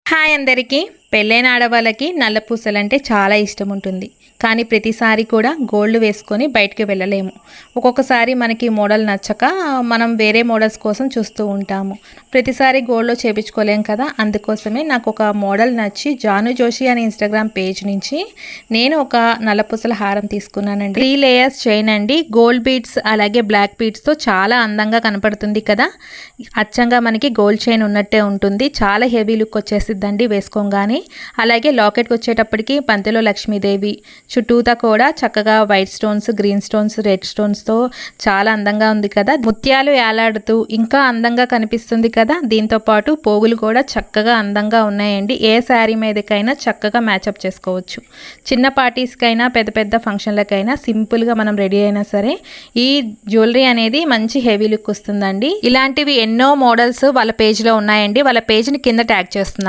Hi అందరికీ పెళ్ళైన ఆడవాళ్ళకి నల్ల పూసలంటే చాలా ఇష్టం ఉంటుంది. కానీ ప్రతిసారి కూడా గోల్డ్ వేసుకొని బయటికి వెళ్ళలేము. ఒక్కొక్కసారి మనకి మోడల్ నచ్చక మనం వేరే మోడల్స్ కోసం చూస్తూ ఉంటాము. ప్రతిసారి గోల్డ్లో చేపించుకోలేం కదా. అందుకోసమే నాకు ఒక మోడల్ నచ్చి జాను జోషి అనే ఇన్స్టాగ్రామ్ పేజ్ నుంచి నేను ఒక నల్లపూసల హారం తీసుకున్నానండి. 3 లేయర్స్ చైన్ అండి. గోల్డ్ బీడ్స్ అలాగే బ్లాక్ బీడ్స్తో చాలా అందంగా కనపడుతుంది కదా. అచ్చంగా మనకి గోల్డ్ చైన్ ఉన్నట్టే ఉంటుంది. చాలా హెవీ లుక్ వచ్చేసిద్దండి వేసుకోగానే. అలాగే లాకెట్కి వచ్చేటప్పటికి పంతెలో లక్ష్మీదేవి, చుట్టూతా కూడా చక్కగా white stones, green stones, red స్టోన్స్తో చాలా అందంగా ఉంది కదా. ముత్యాలు ఏలాడుతూ ఇంకా అందంగా కనిపిస్తుంది కదా. దీంతో పాటు పోగులు కూడా చక్కగా అందంగా ఉన్నాయండి. ఏ శారీ మీదకైనా చక్కగా మ్యాచప్ చేసుకోవచ్చు. చిన్న పార్టీస్కైనా పెద్ద పెద్ద ఫంక్షన్లకైనా సింపుల్గా మనం రెడీ అయినా సరే ఈ జ్యువెలరీ అనేది మంచి హెవీ లుక్ వస్తుందండి. ఇలాంటివి ఎన్నో మోడల్స్ వాళ్ళ పేజ్లో ఉన్నాయండి. వాళ్ళ పేజ్ని కింద ట్యాగ్ చేస్తున్నాను.